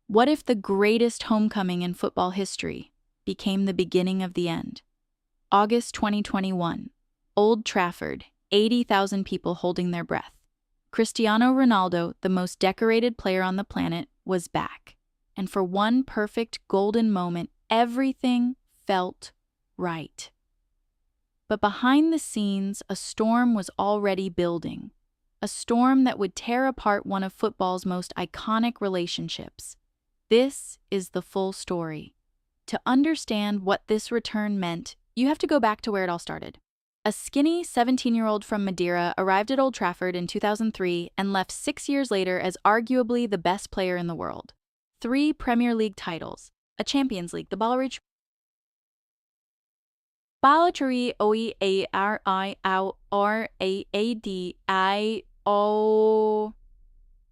What if the greatest homecoming in football history became the beginning of the end? August 2021. Old Trafford, 80,000 people holding their breath. Cristiano Ronaldo, the most decorated player on the planet, was back. And for one perfect golden moment, everything felt right. But behind the scenes, a storm was already building. A storm that would tear apart one of football's most iconic relationships. This is the full story. To understand what this return meant, you have to go back to where it all started. A skinny 17-year-old from Madeira arrived at Old Trafford in 2003 and left 6 years later as arguably the best player in the world. 3 Premier League titles, a Champions League, the Ballerich Ballatari Oearraadi.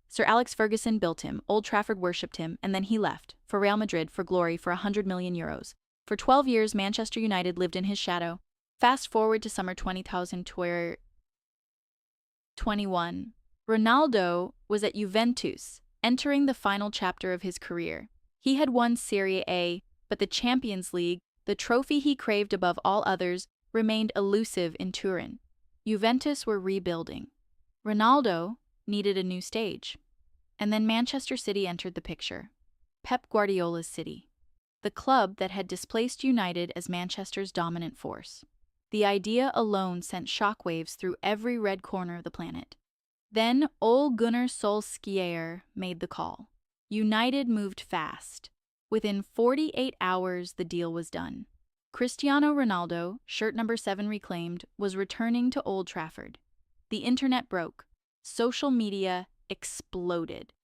Sir Alex Ferguson built him, Old Trafford worshipped him, and then he left, for Real Madrid, for glory, for 100 million euros. For 12 years, Manchester United lived in his shadow. Fast forward to summer 2021. Ronaldo was at Juventus, entering the final chapter of his career. He had won Serie A, but the Champions League, the trophy he craved above all others, remained elusive in Turin. Juventus were rebuilding. Ronaldo needed a new stage. And then Manchester City entered the picture. Pep Guardiola's City. The club that had displaced United as Manchester's dominant force. The idea alone sent shockwaves through every red corner of the planet. Then Ole Gunnar Solskjaer made the call. United moved fast. Within 48 hours, the deal was done. Cristiano Ronaldo, shirt number 7 reclaimed, was returning to Old Trafford. The internet broke. Social media exploded.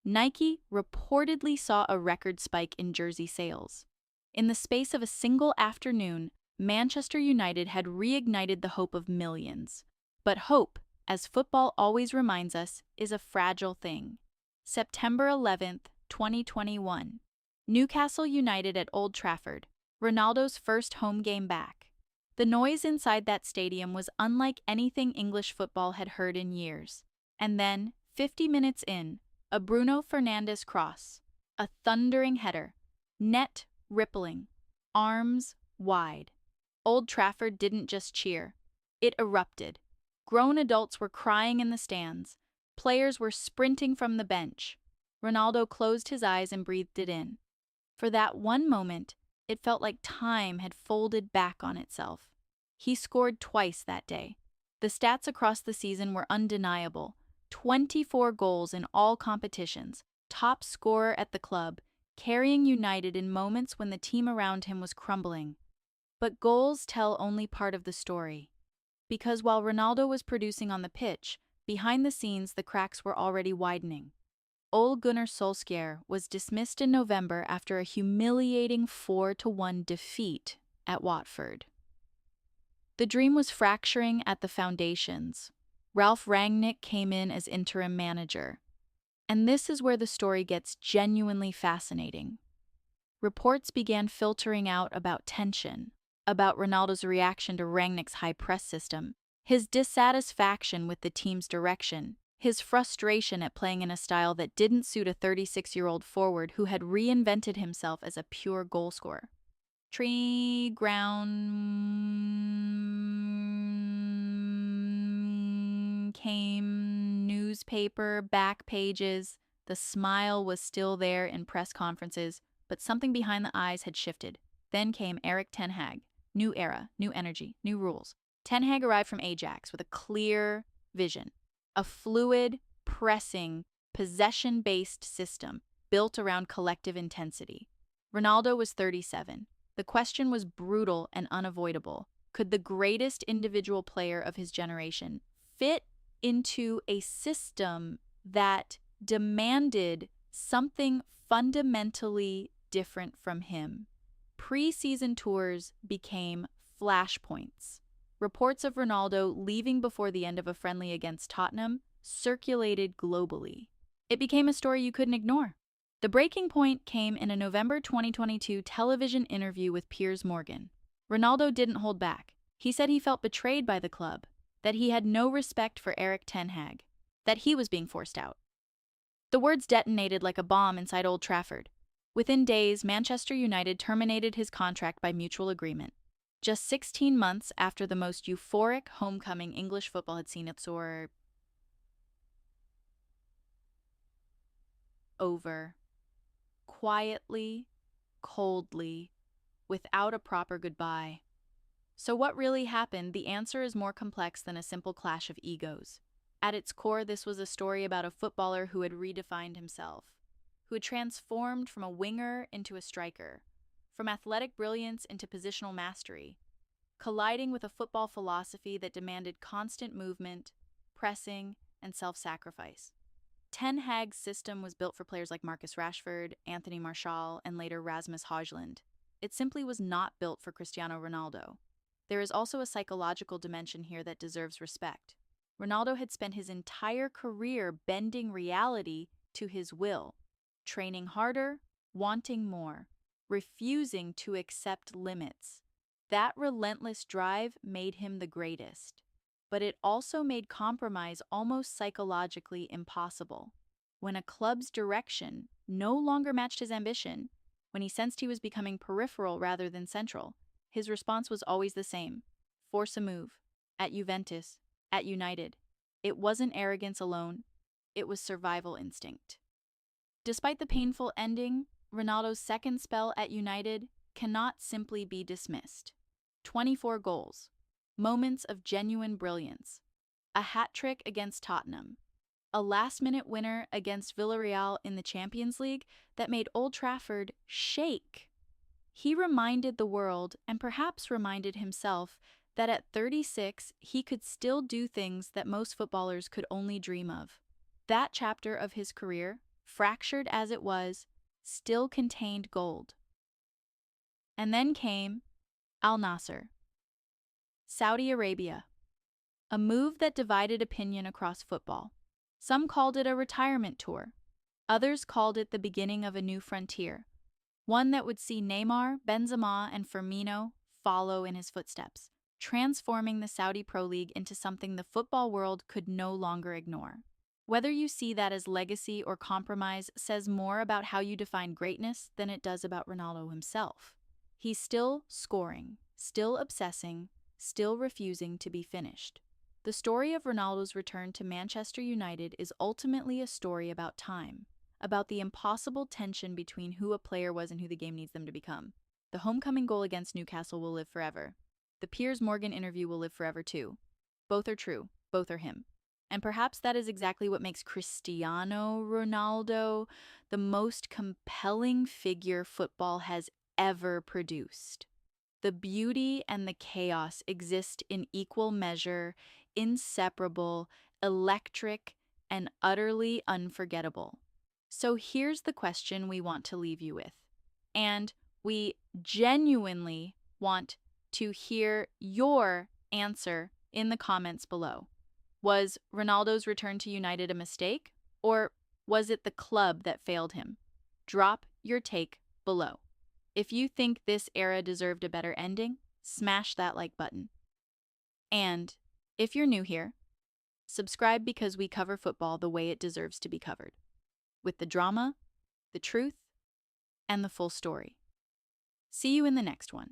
Nike reportedly saw a record spike in jersey sales. In the space of a single afternoon, Manchester United had reignited the hope of millions. But hope, as football always reminds us, is a fragile thing. September 11th, 2021. Newcastle United at Old Trafford, Ronaldo's first home game back. The noise inside that stadium was unlike anything English football had heard in years. And then, 50 minutes in, a Bruno Fernandes cross, a thundering header, net rippling, arms wide. Old Trafford didn't just cheer. It erupted. Grown adults were crying in the stands. Players were sprinting from the bench. Ronaldo closed his eyes and breathed it in. For that one moment, it felt like time had folded back on itself. He scored twice that day. The stats across the season were undeniable. 24 goals in all competitions, top scorer at the club, carrying United in moments when the team around him was crumbling. But goals tell only part of the story. Because while Ronaldo was producing on the pitch, behind the scenes the cracks were already widening. Ole Gunnar Solskjaer was dismissed in November after a humiliating 4-1 defeat at Watford. The dream was fracturing at the foundations. Ralf Rangnick came in as interim manager. And this is where the story gets genuinely fascinating. Reports began filtering out about tension, about Ronaldo's reaction to Rangnick's high press system, his dissatisfaction with the team's direction, his frustration at playing in a style that didn't suit a 36-year-old forward who had reinvented himself as a pure goalscorer. Tree ground came, newspaper, back pages. The smile was still there in press conferences, but something behind the eyes had shifted. Then came Erik ten Hag. New era, new energy, new rules. Ten Hag arrived from Ajax with a clear vision. A fluid, pressing, possession-based system built around collective intensity. Ronaldo was 37. The question was brutal and unavoidable. Could the greatest individual player of his generation fit into a system that demanded something fundamentally different from him? Pre-season tours became flashpoints. Reports of Ronaldo leaving before the end of a friendly against Tottenham circulated globally. It became a story you couldn't ignore. The breaking point came in a November 2022 television interview with Piers Morgan. Ronaldo didn't hold back. He said he felt betrayed by the club, that he had no respect for Erik ten Hag, that he was being forced out. The words detonated like a bomb inside Old Trafford. Within days, Manchester United terminated his contract by mutual agreement. Just 16 months after the most euphoric homecoming English football had seen it soar over. Quietly, coldly, without a proper goodbye. So what really happened? The answer is more complex than a simple clash of egos. At its core, this was a story about a footballer who had redefined himself, who had transformed from a winger into a striker, from athletic brilliance into positional mastery, colliding with a football philosophy that demanded constant movement, pressing, and self-sacrifice. Ten Hag's system was built for players like Marcus Rashford, Anthony Martial, and later Rasmus Højlund. It simply was not built for Cristiano Ronaldo. There is also a psychological dimension here that deserves respect. Ronaldo had spent his entire career bending reality to his will, training harder, wanting more, refusing to accept limits. That relentless drive made him the greatest, but it also made compromise almost psychologically impossible. When a club's direction no longer matched his ambition, when he sensed he was becoming peripheral rather than central, his response was always the same: force a move. At Juventus, at United. It wasn't arrogance alone, it was survival instinct. Despite the painful ending, Ronaldo's second spell at United cannot simply be dismissed. 24 goals, moments of genuine brilliance, a hat-trick against Tottenham, a last-minute winner against Villarreal in the Champions League that made Old Trafford shake. He reminded the world, and perhaps reminded himself, that at 36, he could still do things that most footballers could only dream of. That chapter of his career, fractured as it was, still contained gold. And then came Al Nassr, Saudi Arabia, a move that divided opinion across football. Some called it a retirement tour. Others called it the beginning of a new frontier, one that would see Neymar, Benzema, and Firmino follow in his footsteps, transforming the Saudi Pro League into something the football world could no longer ignore. Whether you see that as legacy or compromise says more about how you define greatness than it does about Ronaldo himself. He's still scoring, still obsessing, still refusing to be finished. The story of Ronaldo's return to Manchester United is ultimately a story about time, about the impossible tension between who a player was and who the game needs them to become. The homecoming goal against Newcastle will live forever. The Piers Morgan interview will live forever too. Both are true. Both are him. And perhaps that is exactly what makes Cristiano Ronaldo the most compelling figure football has ever produced. The beauty and the chaos exist in equal measure, inseparable, electric, and utterly unforgettable. So here's the question we want to leave you with. And we genuinely want to hear your answer in the comments below. Was Ronaldo's return to United a mistake, or was it the club that failed him? Drop your take below. If you think this era deserved a better ending, smash that like button. And if you're new here, subscribe because we cover football the way it deserves to be covered, with the drama, the truth, and the full story. See you in the next one.